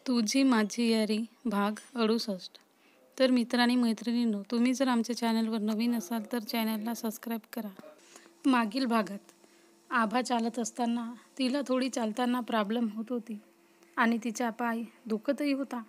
तुझी माझी यारी भाग 68. तर मित्रांनी मैत्रिणींनो, तुम्ही जर आमच्या चॅनलवर नवीन असाल तर चॅनलला सबस्क्राईब करा. मागील भागात आभा चालत असताना तिला थोडी चालताना प्रॉब्लेम होत होती आणि तिचा पाय दुखतही होता,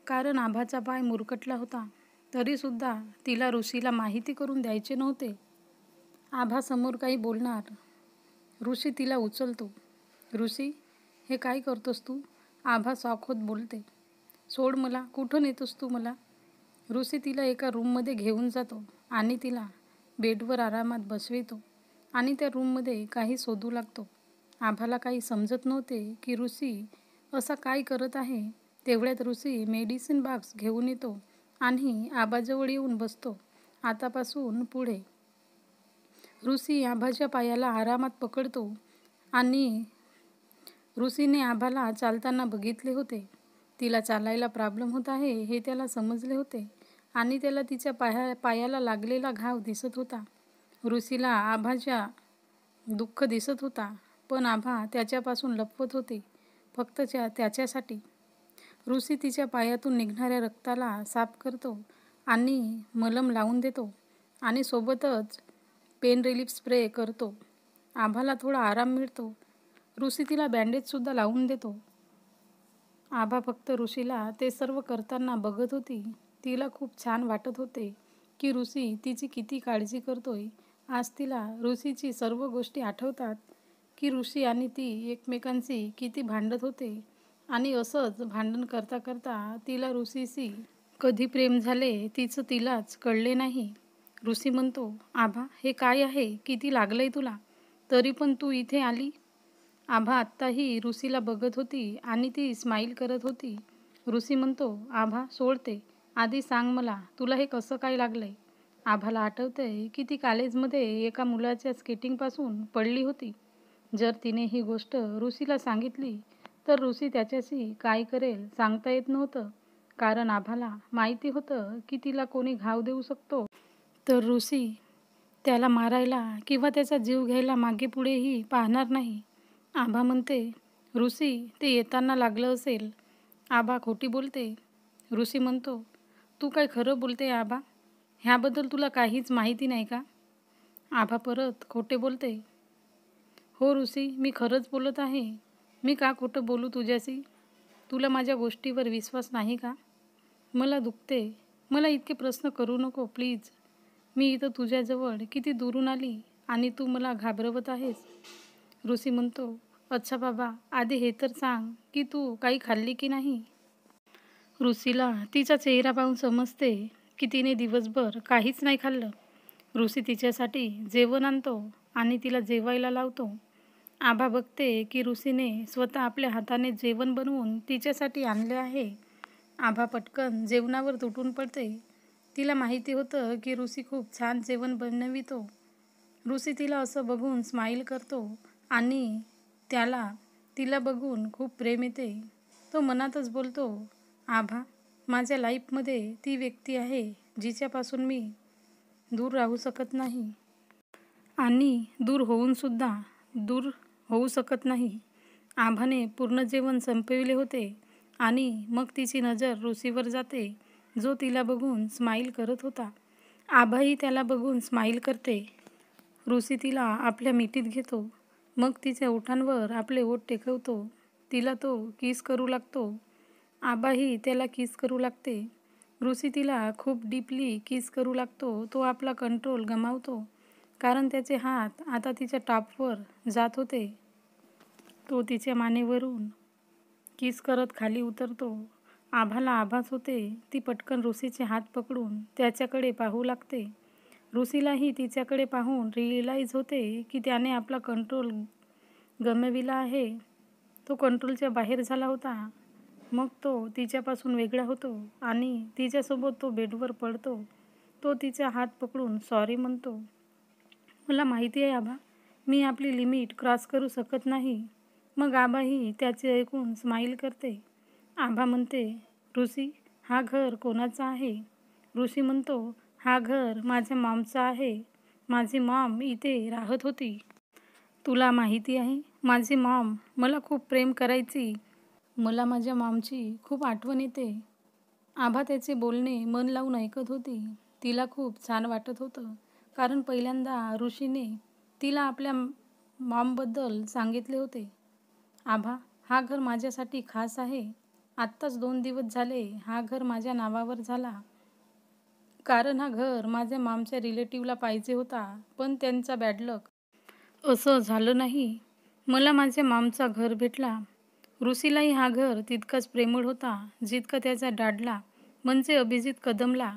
कारण आभाचा पाय मुरकटला होता. तरीसुद्धा तिला ऋषीला माहिती करून द्यायचे नव्हते. आभा समोर काही बोलणार, ऋषी तिला उचलतो. ऋषी, हे काय करतोस तू? आभा शॉक होत बोलते. सोड मला, कुठं नेतोस तू मला? ऋषी तिला एका रूममध्ये घेऊन जातो आणि तिला बेडवर आरामात बसवितो आणि त्या रूममध्ये काही शोधू लागतो. आभाला काही समजत नव्हते की ऋषी असा काय करत आहे. तेवढ्यात ऋषी मेडिसिन बॉक्स घेऊन येतो आणि आभाजवळ येऊन बसतो. आतापासून पुढे ऋषी आभाच्या पायाला आरामात पकडतो आणि ऋषीने आभाला चालताना बघितले होते. तिला चालायला प्रॉब्लेम होत आहे हे त्याला समजले होते आणि त्याला तिच्या पायाला लागलेला घाव दिसत होता. ऋषीला आभाच्या दुःख दिसत होता, पण आभा त्याच्यापासून लपवत होते, फक्त त्याच्यासाठी. ऋषी तिच्या पायातून निघणाऱ्या रक्ताला साफ करतो आणि मलम लावून देतो आणि सोबतच पेन रिलीफ स्प्रे करतो. आभाला थोडा आराम मिळतो. ऋषी तिला बँडेजसुद्धा लावून देतो. आभा फक्त ऋषीला ते सर्व करताना बघत होती. तिला खूप छान वाटत होते की ऋषी तिची किती काळजी करतोय. आज तिला ऋषीची सर्व गोष्टी आठवतात की ऋषी आणि ती एकमेकांशी किती भांडत होते आणि असंच भांडण करता करता तिला ऋषीशी कधी प्रेम झाले तिचं तिलाच कळले नाही. ऋषी म्हणतो, आभा, हे काय आहे? किती लागलंय तुला? तरी पण तू इथे आली? आभा आत्ताही ऋषीला बघत होती आणि ती स्माईल करत होती. ऋषी म्हणतो, आभा, सोडते, आधी सांग मला, तुला हे कसं काय लागलंय? आभाला आठवतंय की ती कॉलेजमध्ये एका मुलाच्या स्केटिंगपासून पडली होती. जर तिने ही गोष्ट ऋषीला सांगितली तर ऋषी त्याच्याशी काय करेल सांगता येत नव्हतं, कारण आभाला माहिती होतं की तिला कोणी घाव देऊ शकतो. तर ऋषी त्याला मारायला किंवा त्याचा जीव घ्यायला मागे पुढेही पाहणार नाही. आभा म्हणते, ऋषी, ते येताना लागलं असेल. आभा खोटी बोलते. ऋषी म्हणतो, तू काय खरं बोलते आभा? ह्याबद्दल तुला काहीच माहिती नाही का? आभा परत खोटे बोलते. हो ऋषी, मी खरंच बोलत आहे. मी का खोटं बोलू तुझ्याशी? तुला माझ्या गोष्टीवर विश्वास नाही का? मला दुखते. मला इतके प्रश्न करू नको प्लीज. मी इथं तुझ्याजवळ किती दुरून आली आणि तू मला घाबरवत आहेस. ऋषी म्हणतो, अच्छा बाबा, आधी हे तर सांग की तू काही खाल्ली की नाही? ऋषीला तिचा चेहरा पाहून समजते की तिने दिवसभर काहीच नाही खाल्लं. ऋषी तिच्यासाठी जेवण आणतो आणि तिला जेवायला लावतो. आभा बघते की ऋषीने स्वतः आपल्या हाताने जेवण बनवून तिच्यासाठी आणले आहे. आभा पटकन जेवणावर तुटून पडते. तिला माहिती होतं की ऋषी खूप छान जेवण बनवितो. ऋषी तिला असं बघून स्माईल करतो आणि त्याला तिला बघून खूप प्रेम येते. तो मनातच बोलतो, आभा, माझ्या लाईफमध्ये ती व्यक्ती आहे जिच्यापासून मी दूर राहू शकत नाही आणि दूर होऊ शकत नाही. आभाने पूर्ण जेवण संपविले होते आणि मग तिची नजर ऋषीवर जाते, जो तिला बघून स्माईल करत होता. आभाही त्याला बघून स्माईल करते. ऋषी तिला आपल्या मिठीत घेतो. मग तिच्या ओठांवर आपले ओठ टेकवतो. तिला तो किस करू लागतो. आभाही त्याला किस करू लागते. ऋषी तिला खूप डीपली किस करू लागतो. तो आपला कंट्रोल गमावतो, कारण त्याचे हात आता तिच्या टॉपवर जात होते. तो तिच्या मानेवरून किस करत खाली उतरतो. आभाला आभास होते. ती पटकन ऋषीचे हात पकडून त्याच्याकडे पाहू लागते. ऋषीलाही तिच्याकडे पाहून रिअलाईज होते की त्याने आपला कंट्रोल गमाविला आहे. तो कंट्रोलच्या बाहेर झाला होता. मग तो तिच्यापासून वेगळा होतो आणि तिच्यासोबत तो बेडवर पडतो. तो तिचा हात पकडून सॉरी म्हणतो. मला माहिती आहे आभा, मी आपली लिमिट क्रॉस करू शकत नाही. मग आभाही त्याचे ऐकून स्माईल करते. आभा म्हणते, ऋषी, हा घर कोणाचा आहे? ऋषी म्हणतो, हा घर माझ्या मॉमचा आहे. माझी मॉम इथे राहत होती. तुला माहिती आहे, माझी मॉम मला खूप प्रेम करायची. मला माझ्या मॉमची खूप आठवण येते. आभा त्याचे बोलणे मन लावून ऐकत होती. तिला खूप छान वाटत होतं, कारण पहिल्यांदा ऋषीने तिला आपल्या मॉमबद्दल सांगितले होते. आभा, हा घर माझ्यासाठी खास आहे. आत्ताच 2 दिवस झाले हा घर माझ्या नावावर झाला. कारण हा घर माझ्या मॉमच्या रिलेटिव्हला पाहिजे होता, पण त्यांचा बॅड लक. असं झालं नाही. मला माझ्या मॉमचा घर भेटला. ऋषीलाही हा घर तितकाच प्रेमळ होता, जितका त्याचा डॅडला म्हणजे अभिजित कदमला.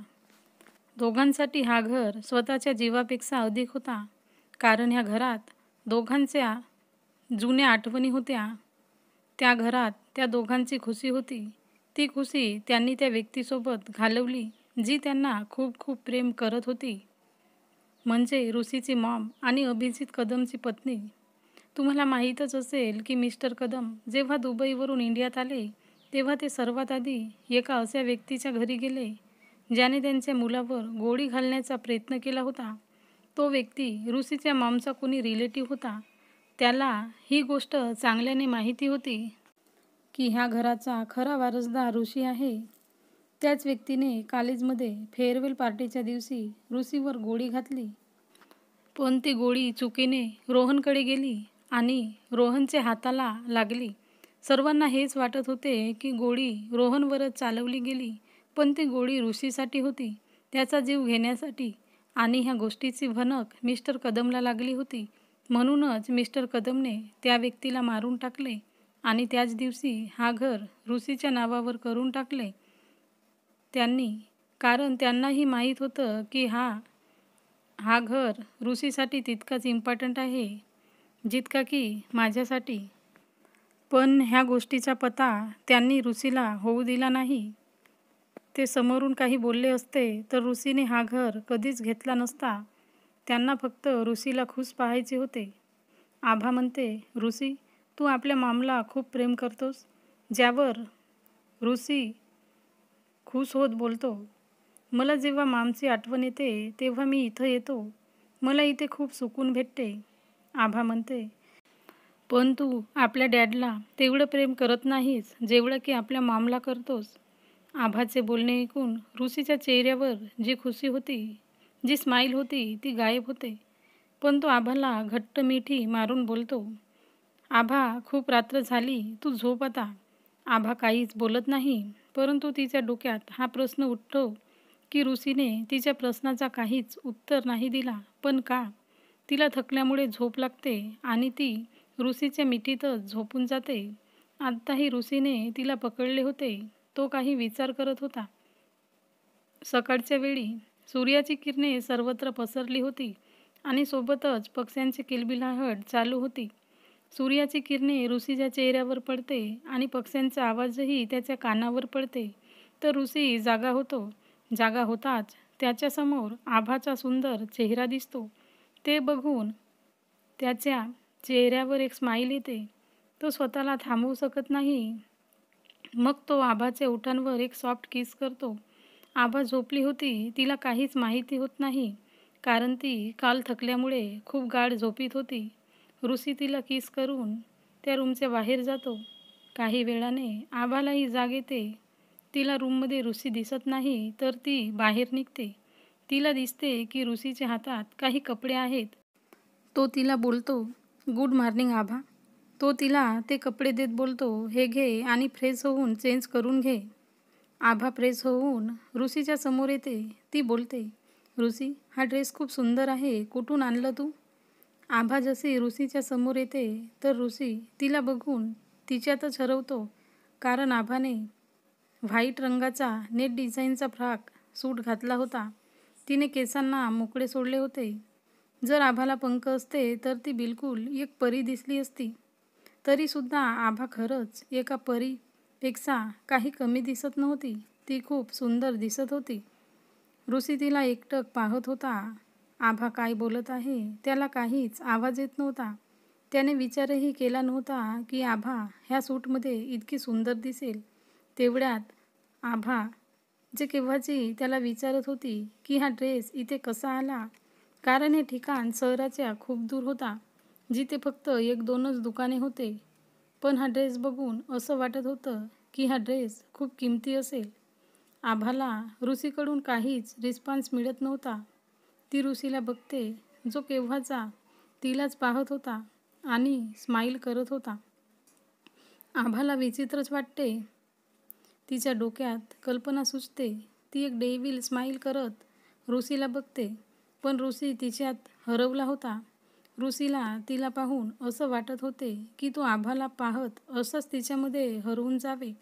दोघांसाठी हा घर स्वतःच्या जीवापेक्षा अधिक होता, कारण ह्या घरात दोघांच्या जुन्या आठवणी होत्या. त्या घरात त्या दोघांची खुशी होती. ती खुशी त्यांनी त्या व्यक्तीसोबत घालवली, जी त्यांना खूप खूप प्रेम करत होती, म्हणजे ऋषीची मॉम आणि अभिजित कदमची पत्नी. तुम्हाला माहीतच असेल की मिस्टर कदम जेव्हा दुबईवरून इंडियात आले, तेव्हा ते सर्वात आधी एका अशा व्यक्तीच्या घरी गेले, ज्याने त्यांच्या मुलावर गोळी घालण्याचा प्रयत्न केला होता. तो व्यक्ती ऋषीच्या मॉमचा कोणी रिलेटिव्ह होता. त्याला ही गोष्ट चांगल्याने माहिती होती की ह्या घराचा खरा वारसदार ऋषी आहे. त्याच व्यक्तीने कॉलेजमध्ये फेअरवेल पार्टीच्या दिवशी ऋषीवर गोळी घातली. पण ती गोळी चुकीने रोहनकडे गेली आणि रोहनच्या हाताला लागली. सर्वांना हेच वाटत होते की गोळी रोहनवरच चालवली गेली, पण ती गोळी ऋषीसाठी होती, त्याचा जीव घेण्यासाठी. आणि ह्या गोष्टीची भनक मिस्टर कदमला लागली होती. म्हणूनच मिस्टर कदमने त्या व्यक्तीला मारून टाकले आणि त्याच दिवशी हा घर ऋषीच्या नावावर करून टाकले त्यांनी, कारण त्यांनाही माहीत होतं की हा घर ऋषीसाठी तितकाच इम्पॉर्टंट आहे, जितका की माझ्यासाठी. पण ह्या गोष्टीचा पता त्यांनी ऋषीला होऊ दिला नाही. ते समोरून काही बोलले असते तर ऋषीने हा घर कधीच घेतला नसता. त्यांना फक्त ऋषीला खुश पाहायचे होते. आभा म्हणते, ऋषी, तू आपल्या मॉमला खूप प्रेम करतोस. ज्यावर ऋषी खुश होत बोलतो, मला जेव्हा मॉमची आठवण येते तेव्हा मी इथं येतो. मला इथे खूप सुकून भेटते. आभा म्हणते, पण तू आपल्या डॅडला तेवढं प्रेम करत नाहीस जेवढं की आपल्या मॉमला करतोस. आभाचे बोलणे ऐकून ऋषीच्या चेहऱ्यावर जी खुशी होती, जी स्माईल होती, ती गायब होते. पण तो आभाला घट्ट मिठी मारून बोलतो, आभा, खूप रात्र झाली, तू झोप आता. आभा काहीच बोलत नाही, परंतु तिच्या डोक्यात हा प्रश्न उठतो की ऋषीने तिच्या प्रश्नाचा काहीच उत्तर नाही दिला. पण का? तिला थकल्यामुळे झोप लागते आणि ती ऋषीच्या मिठीतच झोपून जाते. आत्ताही ऋषीने तिला पकडले होते. तो काही विचार करत होता. सकाळच्या वेळी सूर्याची किरणे सर्वत्र पसरली होती आणि सोबतच पक्ष्यांची किलबिलाहट चालू होती. सूर्याची किरणे ऋषीच्या चेहऱ्यावर पडते आणि पक्ष्यांचा आवाजही त्याच्या कानावर पडते, तर ऋषी जागा होतो. जागा होताच त्याच्यासमोर आभाचा सुंदर चेहरा दिसतो. ते बघून त्याच्या चेहऱ्यावर एक स्माईल येते. तो स्वतःला थांबवू शकत नाही. मग तो आभाच्या ओठांवर एक सॉफ्ट किस करतो. आभा झोपली होती. तिला काहीच माहिती होत नाही, कारण ती काल थकल्यामुळे खूप गाढ झोपीत होती. ऋषी तिला किस करून त्या रूमच्या बाहेर जातो. काही वेळाने आभालाही जाग येते. तिला रूममध्ये ऋषी दिसत नाही, तर ती बाहेर निघते. तिला दिसते की ऋषीच्या हातात काही कपडे आहेत. तो तिला बोलतो, गुड मॉर्निंग आभा. तो तिला ते कपडे देत बोलतो, हे घे आणि फ्रेश होऊन चेंज करून घे. आभा फ्रेश होऊन ऋषीच्या समोर येते. ती बोलते, ऋषी, हा ड्रेस खूप सुंदर आहे, कुठून आणलं तू? आभा जशी ऋषीच्या समोर येते तर ऋषी तिला बघून तिच्यातच हरवतो, कारण आभाने व्हाईट रंगाचा नेट डिझाईनचा फ्रॉक सूट घातला होता. तिने केसांना मोकळे सोडले होते. जर आभाला पंख असते तर ती बिलकुल एक परी दिसली असती. तरीसुद्धा आभा खरंच एका परीपेक्षा काही कमी दिसत नव्हती. ती खूप सुंदर दिसत होती. ऋषी तिला एकटक पाहत होता. आभा काय बोलत आहे त्याला काहीच आवाज येत नव्हता. त्याने विचारही केला नव्हता की आभा ह्या सूटमध्ये इतकी सुंदर दिसेल. तेवढ्यात आभा जे केव्हाची त्याला विचारत होती की हा ड्रेस इथे कसा आला, कारण हे ठिकाण शहराच्या खूप दूर होता, जिथे फक्त 1-2च दुकाने होते. पण हा ड्रेस बघून असं वाटत होतं की हा ड्रेस खूप किमती असेल. आभाला ऋषीकडून काहीच रिस्पॉन्स मिळत नव्हता. ती ऋषीला बघते, जो केव्हाचा तिलाच पाहत होता आणि स्माईल करत होता. आभाला विचित्रच वाटते. तिच्या डोक्यात कल्पना सुचते. ती एक डेव्हिल स्माईल करत ऋषीला बघते, पण ऋषी तिच्यात हरवला होता. ऋषीला तिला पाहून असं वाटत होते की तो आभाला पाहत असंच तिच्यामध्ये हरवून जावे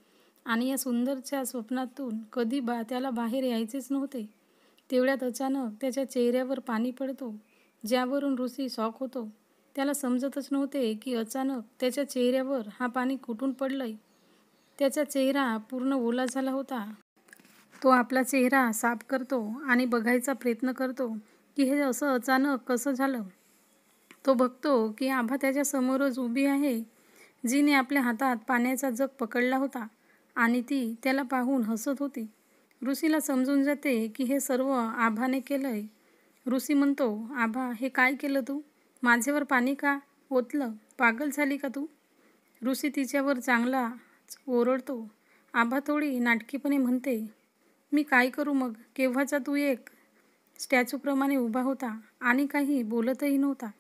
आणि या सुंदरच्या स्वप्नातून कधी त्याला बाहेर यायचेच नव्हते. तेवढ्यात अचानक त्याच्या चेहऱ्यावर पाणी पडतो, ज्यावरून ऋषी शॉक होतो. त्याला समजतच नव्हते की अचानक त्याच्या चेहऱ्यावर हा पाणी कुठून पडलंय. त्याचा चेहरा पूर्ण ओला झाला होता. तो आपला चेहरा साफ करतो आणि बघायचा प्रयत्न करतो की हे असं अचानक कसं झालं. तो बघतो की आभा त्याच्या समोरच उभी आहे, जिने आपल्या हातात पाण्याचा जग पकडला होता आणि ती त्याला पाहून हसत होती. ऋषीला समजून जाते की हे सर्व आभाने केलंय. ऋषी म्हणतो, आभा, हे काय केलं तू? माझ्यावर पाणी का ओतलं? पागल झाली का तू? ऋषी तिच्यावर चांगलाच ओरडतो. आभा थोडी नाटकीपणे म्हणते, मी काय करू मग? केव्हाचा तू एक स्टॅच्यूप्रमाणे उभा होता आणि काही बोलतही नव्हता.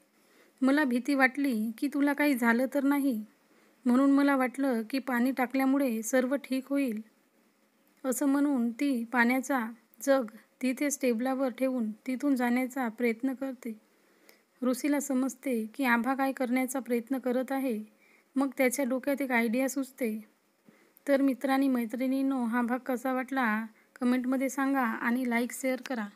मला भीती वाटली की तुला काही झालं तर नाही, म्हणून मला वाटलं की पाणी टाकल्यामुळे सर्व ठीक होईल. असं म्हणून ती पाण्याचा जग तिथेच टेबलावर ठेवून तिथून जाण्याचा प्रयत्न करते. ऋषीला समजते की आभा काय करण्याचा प्रयत्न करत आहे. मग त्याच्या डोक्यात एक आयडिया सुचते. तर मित्रांनी मैत्रिणींनो, हा भाग कसा वाटला कमेंटमध्ये सांगा आणि लाईक शेअर करा.